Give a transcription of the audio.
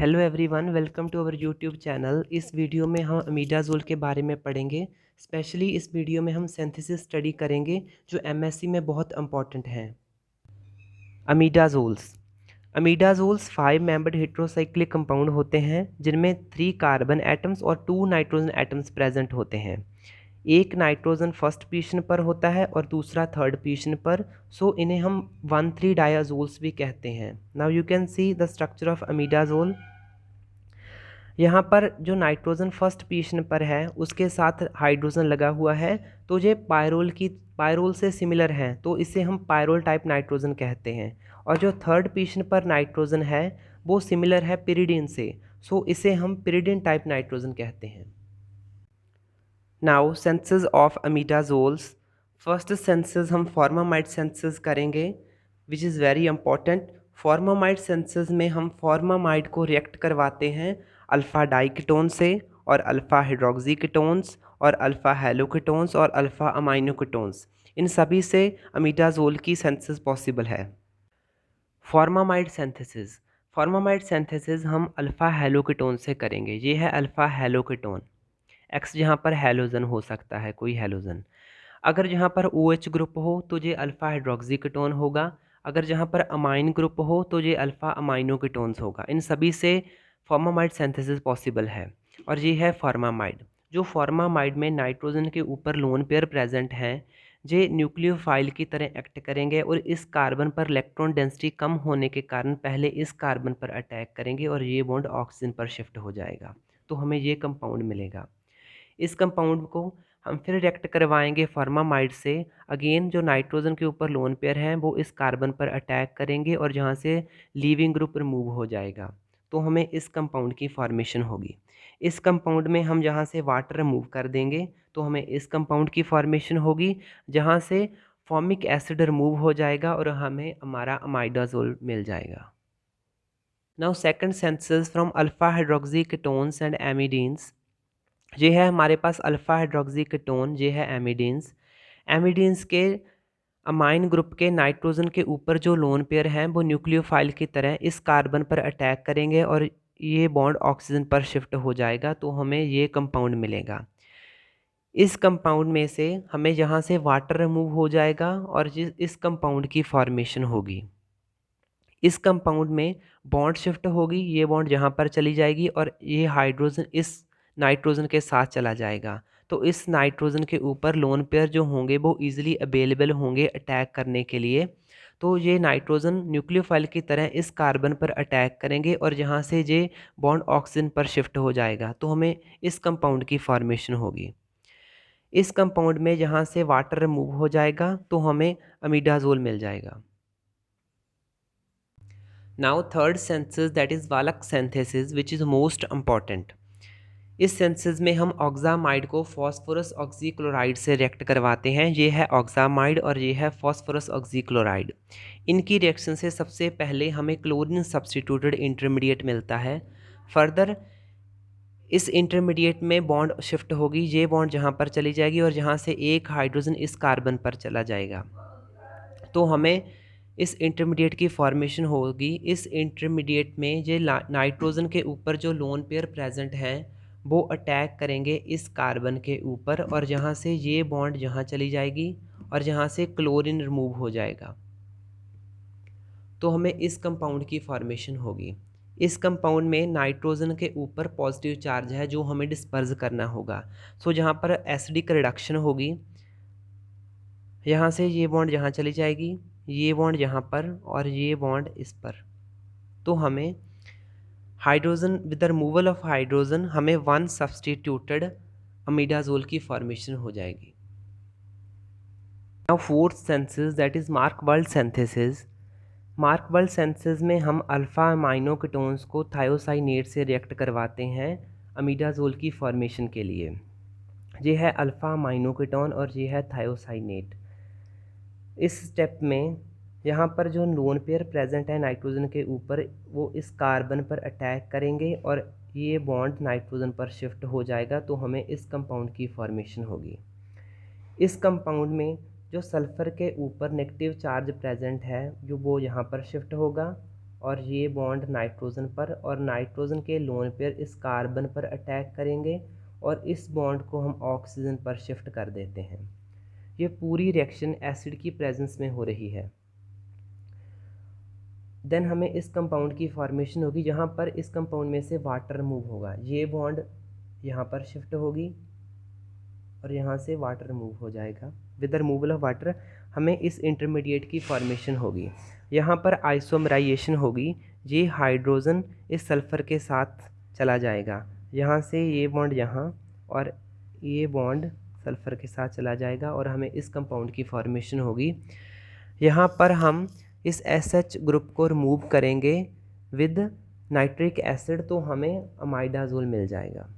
Hello everyone, welcome to our YouTube channel. इस video में हम अमीडाज़ोल के बारे में पढ़ेंगे। स्पेशली इस वीडियो में हम सिंथेसिस स्टडी करेंगे जो एमएससी में बहुत इंपॉर्टेंट हैं। अमीडाज़ोल्स अमीडाज़ोल्स 5 मेंबर्ड हेट्रोसाइक्लिक कंपाउंड होते हैं जिनमें 3 कार्बन एटम्स और 2 नाइट्रोजन एटम्स प्रेजेंट होते हैं। एक नाइट्रोजन फर्स्ट पोजीशन पर होता है और दूसरा थर्ड पोजीशन पर, सो इन्हें हम 1,3 डायाज़ोल्स भी कहते हैं। Now you can see the structure of imidazole. यहाँ पर जो नाइट्रोजन फर्स्ट पोजीशन पर है उसके साथ हाइड्रोजन लगा हुआ है, तो ये पायरोल से सिमिलर हैं, तो इसे हम पायरोल टाइप नाइट्रोजन कहते हैं। और जो थर्ड पोजीशन पर नाइट्रोजन है वो सिमिलर है पिरिडीन से, सो इसे हम पिरिडीन टाइप नाइट्रोजन कहते हैं। Now synthesis of imidazoles. First synthesis हम फॉर्मामाइड सेंसेस करेंगे which is very important. Formamide synthesis में हम फॉर्मामाइड को रिएक्ट करवाते हैं अल्फ़ा डाइकीटोन से और अल्फ़ा हाइड्रोक्सी कीटोन्स और अल्फ़ा हेलोकीटोन्स और अल्फ़ा अमाइनो कीटोन्स। इन सभी से अमीडाज़ोल की सेंसेस पॉसिबल है। फॉर्मामाइड सेंथेसिस हम अल्फ़ा हेलोकीटोन से करेंगे। ये है अल्फ़ा हेलोकीटोन। एक्स जहाँ पर हैलोजन हो सकता है, कोई हैलोजन। अगर जहाँ पर OH ग्रुप हो तो ये अल्फ़ा हाइड्रोक्सी कीटोन होगा। अगर जहाँ पर अमाइन ग्रुप हो तो ये अल्फ़ा अमाइनो कीटोन्स होगा। इन सभी से फॉर्मामाइड सिंथेसिस पॉसिबल है। और ये है फॉर्मामाइड। जो फॉर्मामाइड में नाइट्रोजन के ऊपर लोन पेयर प्रेजेंट हैं, ये न्यूक्लियोफाइल की तरह एक्ट करेंगे और इस कार्बन पर इलेक्ट्रॉन डेंसिटी कम होने के कारण पहले इस कार्बन पर अटैक करेंगे और ये बॉन्ड ऑक्सीजन पर शिफ्ट हो जाएगा, तो हमें ये कंपाउंड मिलेगा। इस कंपाउंड को हम फिर रिएक्ट करवाएंगे फॉर्मामाइड से। अगेन जो नाइट्रोजन के ऊपर लोन पेयर हैं वो इस कार्बन पर अटैक करेंगे और जहाँ से लीविंग ग्रुप रिमूव हो जाएगा, तो हमें इस कंपाउंड की फॉर्मेशन होगी। इस कंपाउंड में हम जहाँ से वाटर रिमूव कर देंगे तो हमें इस कंपाउंड की फॉर्मेशन होगी, जहाँ से फॉर्मिक एसिड रिमूव हो जाएगा और हमें हमारा अमाइडाज़ोल मिल जाएगा। Now second synthesis from alpha hydroxy ketones and amidines. ये है हमारे पास अल्फ़ा हाइड्रोक्सी कीटोन, ये है एमिडीन्स। एमिडीन्स के अमाइन ग्रुप के नाइट्रोजन के ऊपर जो लोन पेयर हैं वो न्यूक्लियोफाइल की तरह इस कार्बन पर अटैक करेंगे और ये बॉन्ड ऑक्सीजन पर शिफ्ट हो जाएगा, तो हमें ये कंपाउंड मिलेगा। इस कंपाउंड में से हमें यहाँ से वाटर रिमूव हो जाएगा और इस कंपाउंड की फॉर्मेशन होगी। इस कंपाउंड में बॉन्ड शिफ्ट होगी, ये बॉन्ड यहाँ पर चली जाएगी और ये हाइड्रोजन इस नाइट्रोजन के साथ चला जाएगा, तो इस नाइट्रोजन के ऊपर लोन पेयर जो होंगे वो इजीली अवेलेबल होंगे अटैक करने के लिए। तो ये नाइट्रोजन न्यूक्लियोफाइल की तरह इस कार्बन पर अटैक करेंगे और जहाँ से ये बॉन्ड ऑक्सीजन पर शिफ्ट हो जाएगा, तो हमें इस कंपाउंड की फॉर्मेशन होगी। इस कंपाउंड में जहाँ से वाटर रिमूव हो जाएगा तो हमें अमीडाज़ोल मिल जाएगा। Now third synthesis that is Wallach synthesis which is most important. इस सेंसेस में हम ऑक्सामाइड को फॉस्फोरस ऑक्सीक्लोराइड से रिएक्ट करवाते हैं। ये है ऑक्सामाइड और ये है फॉस्फोरस ऑक्सीक्लोराइड। इनकी रिएक्शन से सबसे पहले हमें क्लोरीन सब्स्टिट्यूटेड इंटरमीडिएट मिलता है। फर्दर इस इंटरमीडिएट में बॉन्ड शिफ्ट होगी, ये बॉन्ड जहाँ पर चली जाएगी और जहाँ से एक हाइड्रोजन इस कार्बन पर चला जाएगा, तो हमें इस इंटरमीडिएट की फॉर्मेशन होगी। इस इंटरमीडिएट में ये नाइट्रोजन के ऊपर जो लोन पेयर प्रेजेंट हैं वो अटैक करेंगे इस कार्बन के ऊपर और जहाँ से ये बॉन्ड जहाँ चली जाएगी और जहाँ से क्लोरीन रिमूव हो जाएगा, तो हमें इस कंपाउंड की फॉर्मेशन होगी। इस कंपाउंड में नाइट्रोजन के ऊपर पॉजिटिव चार्ज है जो हमें डिस्पर्स करना होगा। सो जहाँ पर एसिडिक रिडक्शन होगी, यहाँ से ये बॉन्ड यहाँ चली जाएगी, ये बॉन्ड यहाँ पर और ये बॉन्ड इस पर, तो हमें hydrogen with the removal of hydrogen हमें 1 सब्स्टिट्यूटेड अमीडाज़ोल की फॉर्मेशन हो जाएगी। Now fourth synthesis that is Marckwald synthesis. Marckwald synthesis में हम अल्फ़ा अमाइनो कीटोन्स को थायोसाइनेट से रिएक्ट करवाते हैं अमीडाज़ोल की फॉर्मेशन के लिए। ये है अल्फ़ा अमाइनो कीटोन और ये है थायोसाइनेट। इस स्टेप में यहाँ पर जो लोन पेयर प्रेजेंट है नाइट्रोजन के ऊपर वो इस कार्बन पर अटैक करेंगे और ये बॉन्ड नाइट्रोजन पर शिफ्ट हो जाएगा, तो हमें इस कंपाउंड की फॉर्मेशन होगी। इस कंपाउंड में जो सल्फ़र के ऊपर नेगेटिव चार्ज प्रेजेंट है जो वो यहाँ पर शिफ्ट होगा और ये बॉन्ड नाइट्रोजन पर, और नाइट्रोजन के लोन पेयर इस कार्बन पर अटैक करेंगे और इस बॉन्ड को हम ऑक्सीजन पर शिफ्ट कर देते हैं। ये पूरी रिएक्शन एसिड की प्रेजेंस में हो रही है। देन हमें इस कंपाउंड की फॉर्मेशन होगी जहाँ पर इस कंपाउंड में से वाटर मूव होगा। ये बॉन्ड यहाँ पर शिफ्ट होगी और यहाँ से वाटर मूव हो जाएगा। With the removal of water हमें इस इंटरमीडिएट की फॉर्मेशन होगी। यहाँ पर आइसोमराइजेशन होगी। ये हाइड्रोजन इस सल्फ़र के साथ चला जाएगा, यहाँ से ये बॉन्ड यहाँ और ये बॉन्ड सल्फ़र के साथ चला जाएगा और हमें इस कंपाउंड की फॉर्मेशन होगी। यहाँ पर हम इस SH ग्रुप को रिमूव करेंगे विद नाइट्रिक एसिड, तो हमें अमाइडाजोल मिल जाएगा।